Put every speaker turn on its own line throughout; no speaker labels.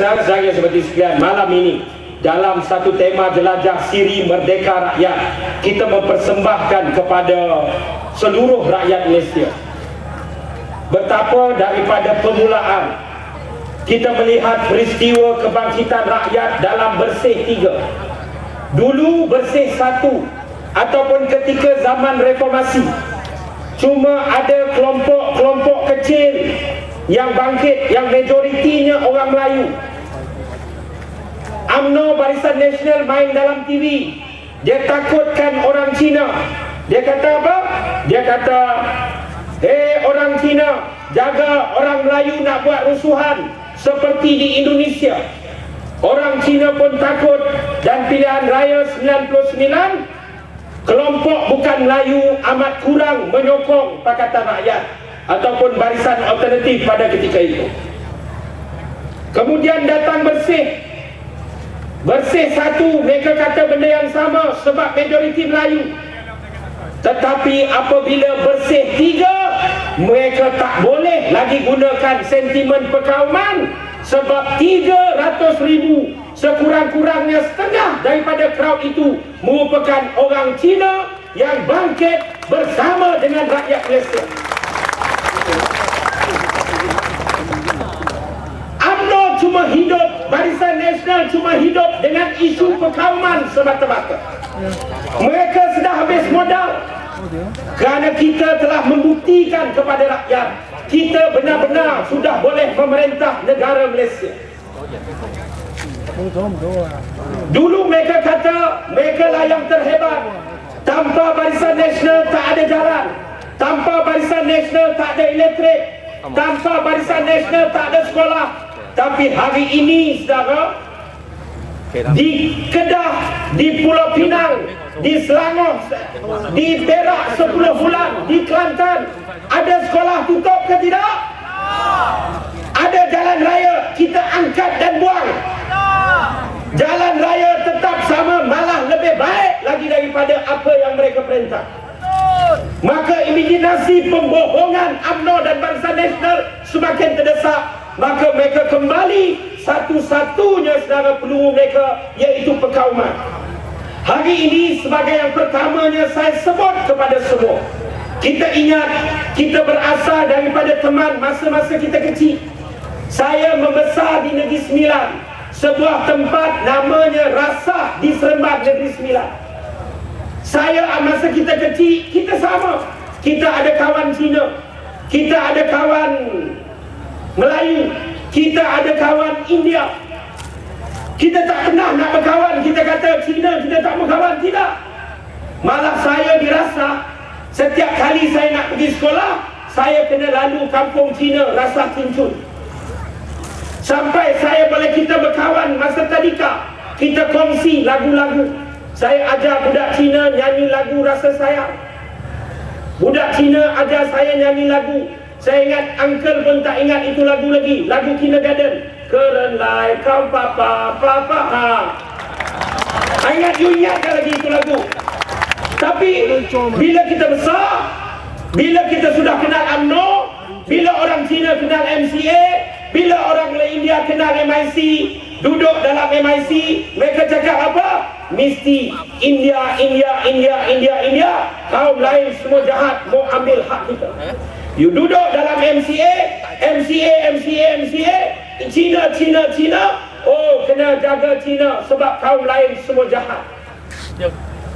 saudara-saudara seperti sekalian, malam ini dalam satu tema jelajah siri merdeka rakyat, kita mempersembahkan kepada seluruh rakyat Malaysia betapa daripada permulaan kita melihat peristiwa kebangkitan rakyat dalam bersih tiga. Dulu bersih satu, ataupun ketika zaman reformasi cuma ada kelompok-kelompok kecil yang bangkit, yang majoritinya orang Melayu. UMNO Barisan Nasional main dalam TV, dia takutkan orang Cina. Dia kata apa? Dia kata, "Hei orang Cina, jaga orang Melayu nak buat rusuhan seperti di Indonesia." Orang Cina pun takut, dan pilihan raya 99, kelompok bukan Melayu amat kurang menyokong Pakatan Rakyat ataupun Barisan Alternatif pada ketika itu. Kemudian datang bersih satu, mereka kata benda yang sama sebab majoriti Melayu. Tetapi apabila bersih tiga, mereka tak boleh lagi gunakan sentimen perkauman, sebab 300,000, sekurang-kurangnya setengah daripada crowd itu merupakan orang Cina yang bangkit bersama dengan rakyat Malaysia. UMNO cuma hidup, Barisan Nasional cuma hidup dengan isu perkauman semata-mata. Mereka sudah habis modal, kerana kita telah membuktikan kepada rakyat kita benar-benar sudah boleh memerintah negara Malaysia. Dulu mereka kata mereka lah yang terhebat, tanpa Barisan Nasional tak ada jalan, tanpa Barisan Nasional tak ada elektrik, tanpa Barisan Nasional tak ada sekolah. Tapi hari ini saudara, di Kedah, di Pulau Pinang, di Selangor, di Perak 10 bulan, di Kelantan, ada sekolah tutup ke tidak? Ada jalan raya kita angkat dan buang. Jalan raya tetap sama, malah lebih baik lagi daripada apa yang mereka perintah. Maka imajinasi pembohongan UMNO dan Barisan Nasional semakin terdesak. Maka mereka kembali satu-satunya saudara peluru mereka, iaitu perkauman. Hari ini sebagai yang pertamanya saya sebut kepada semua, kita ingat kita berasal daripada teman masa-masa kita kecil. Saya membesar di Negeri Sembilan, sebuah tempat namanya Rasah di Seremban Negeri Sembilan. Saya masa kita kecil, kita sama. Kita ada kawan Cina, kita ada kawan Melayu, kita ada kawan India. Kita tak pernah nak berkawan. Kita kata Cina, kita tak berkawan, tidak. Malah saya dirasa setiap kali saya nak pergi sekolah, saya kena lalu kampung Cina, Rasah Cincun. Sampai saya boleh kita berkawan masa tadika, kita kongsi lagu-lagu. Saya ajar budak Cina nyanyi lagu Rasa Sayang. Budak Cina ajar saya nyanyi lagu. Saya ingat uncle pun tak ingat itu lagu lagi, lagu Kindergarten. Kerenlai kau papa, papa ha. Ingat, you ingatkan lagi itu lagu. Tapi bila kita besar, bila kita sudah kenal UMNO, bila orang Cina kenal MCA, bila orang India kenal MIC, duduk dalam MIC, mereka cakap apa? Mesti India, India, India, India, India. Kaum lain semua jahat, mau ambil hak kita. You duduk dalam MCA, MCA, MCA, MCA, Cina, Cina, Cina. Oh, kena jaga Cina sebab kaum lain semua jahat.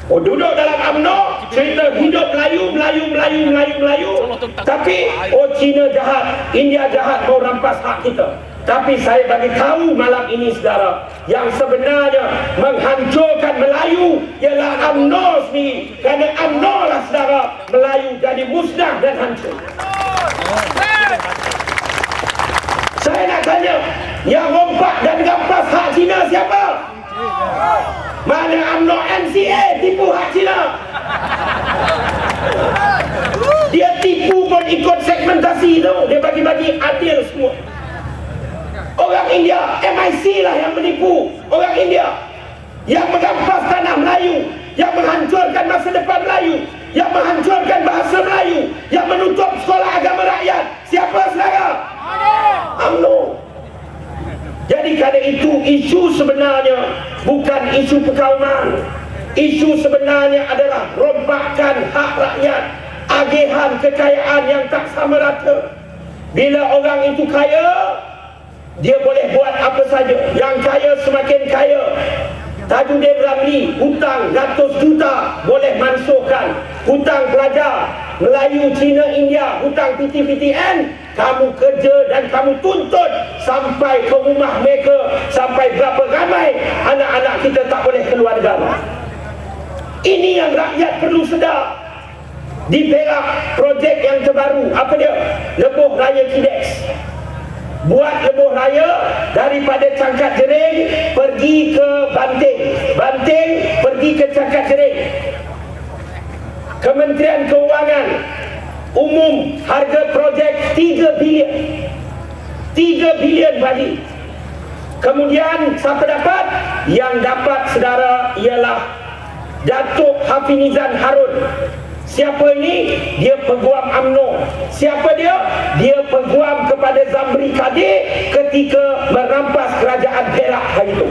Oh, duduk dalam UMNO, cerita hidup Melayu, Melayu, Melayu, Melayu, Melayu. Tapi, oh Cina jahat, India jahat, mau rampas hak kita. Tapi saya bagi tahu malam ini saudara, yang sebenarnya menghancurkan Melayu ialah UMNO sendiri. Kerana UMNO lah saudara, Melayu jadi musnah dan hancur. Saya nak tanya, yang rompak dan rampas hak Cina siapa? Mana UMNO MCA tipu hak Cina? Dia tipu pun ikut segmentasi tu, dia bagi-bagi adil semua. Orang India, MIC lah yang menipu orang India, yang merampas tanah Melayu, yang menghancurkan masa depan Melayu, yang menghancurkan bahasa Melayu, yang menutup sekolah agama rakyat. Siapa saudara? UMNO. Jadi kerana itu isu sebenarnya bukan isu perkauman. Isu sebenarnya adalah rompakan hak rakyat, agihan kekayaan yang tak sama rata. Bila orang itu kaya, dia boleh buat apa saja. Yang kaya semakin kaya. Tajudin Ramli hutang ratus juta boleh mansuhkan. Hutang pelajar Melayu, Cina, India, hutang PTPTN, kamu kerja dan kamu tuntut sampai ke rumah mereka. Sampai berapa ramai anak-anak kita tak boleh keluar negara. Ini yang rakyat perlu sedar. Di Perak, projek yang terbaru, apa dia? Lebuh Raya Kidex. Buat lebuh raya daripada Cangkat Jering pergi ke Banting, Banting pergi ke Cangkat Jering. Kementerian Keuangan umum harga projek 3 bilion, 3 bilion Bali. Kemudian siapa dapat? Yang dapat saudara ialah Datuk Hafizan Harun. Siapa ini? Dia peguam UMNO. Siapa dia? Dia peguam kepada Zamri Kadir ketika merampas kerajaan Perak hari itu.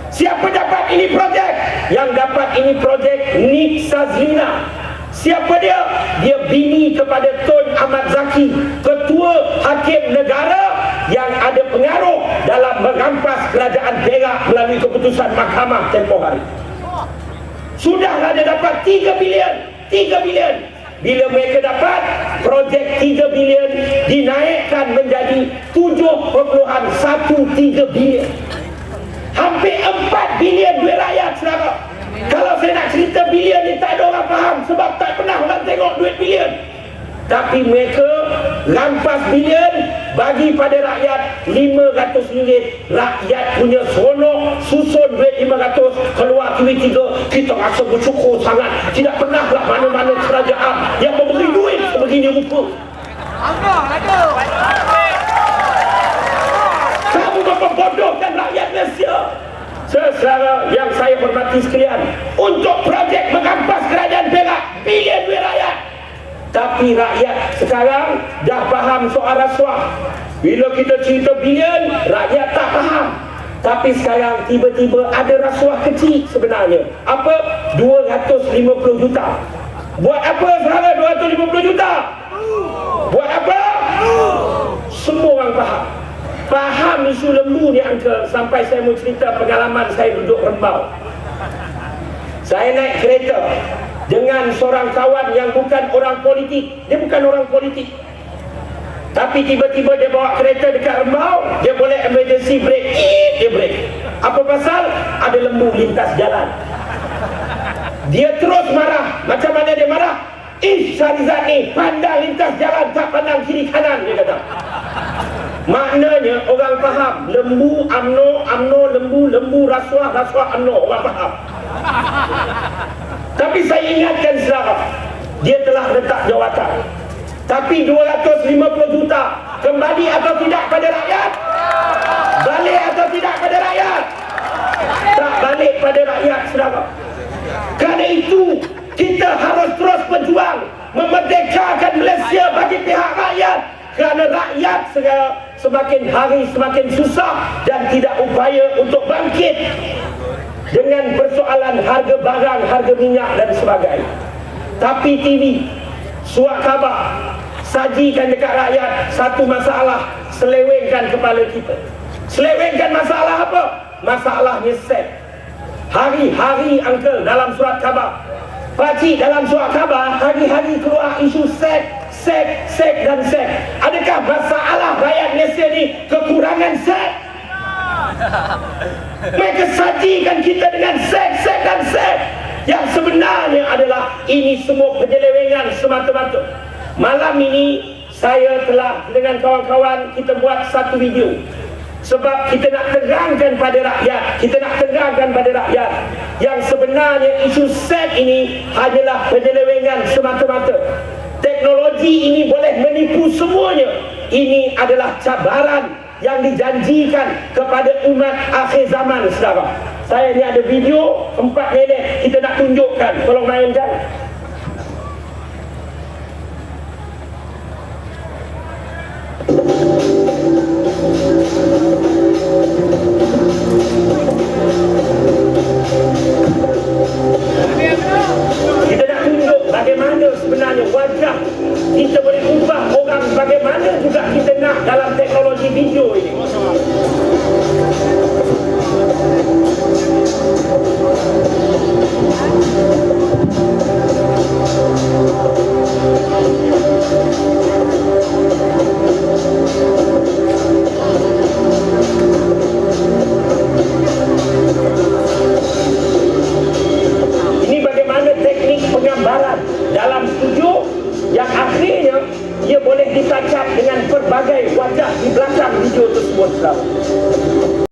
Siapa dapat ini projek? Yang dapat ini projek Nik Sazlina. Siapa dia? Dia bini kepada Tun Ahmad Zaki, ketua hakim negara yang ada pengaruh dalam merampas kerajaan Perak melalui keputusan mahkamah tempoh hari. Sudahlah dia dapat 3 bilion. 3 bilion. Bila mereka dapat, projek 3 bilion dinaikkan menjadi 7.13 bilion. Hampir 4 bilion duit rakyat, saudara. Kalau saya nak cerita bilion ni tak ada orang faham sebab tak pernah orang tengok duit bilion. Tapi mereka rampas bilion bagi pada rakyat RM500. Rakyat punya seronok, susun duit 500, keluar TV3. Kita rasa bersyukur sangat. Tidak pernahlah mana-mana kerajaan yang memberi duit sebegini rupa. Kamu membodohkan rakyat Malaysia. Saudara yang saya hormati sekalian, untuk projek mengampas kerajaan Perak, bilion duit rakyat. Tapi rakyat sekarang dah faham soal rasuah. Bila kita cerita bilion, rakyat tak faham. Tapi sekarang tiba-tiba ada rasuah kecil sebenarnya. Apa? 250 juta. Buat apa saudara 250 juta? Buat apa? Semua orang faham. Faham isu lembu ni uncle. Sampai saya mau cerita pengalaman saya duduk Rembau. Saya naik kereta dengan seorang kawan yang bukan orang politik. Dia bukan orang politik. Tapi tiba-tiba dia bawa kereta dekat Rembau, dia boleh emergency brake, dia brake. Apa pasal? Ada lembu lintas jalan. Dia terus marah. Macam mana dia marah? Syarizat ni pandang lintas jalan, tak pandang kiri kanan, dia kata. Maknanya orang faham. Lembu UMNO, UMNO lembu, lembu rasuah, rasuah UMNO. Orang faham. Tapi saya ingatkan saudara, dia telah letak jawatan. Tapi 250 juta kembali atau tidak pada rakyat? Balik atau tidak pada rakyat? Tak balik pada rakyat, saudara. Kerana itu kita harus terus berjuang memerdekakan Malaysia bagi pihak rakyat. Kerana rakyat semakin hari semakin susah dan tidak upaya untuk bangkit dengan persoalan harga barang, harga minyak dan sebagainya. Tapi TV, suat khabar, sajikan dekat rakyat satu masalah, selewengkan kepala kita. Selewengkan masalah apa? Masalahnya seks. Hari-hari uncle dalam surat khabar, pakcik dalam surat khabar, hari-hari keluar isu seks, seks, seks dan seks. Adakah masalah rakyat Malaysia ni kekurangan seks? Mereka sajikan kita dengan seks, seks dan seks. Yang sebenarnya adalah ini semua penyelewengan semata-mata. Malam ini saya telah dengan kawan-kawan kita buat satu video. Sebab kita nak terangkan pada rakyat, kita nak terangkan pada rakyat yang sebenarnya isu seks ini hanyalah penyelewengan semata-mata. Teknologi ini boleh menipu semuanya. Ini adalah cabaran yang dijanjikan kepada umat akhir zaman, saudara. Saya ni ada video 4 minit kita nak tunjukkan. Tolong mainkan.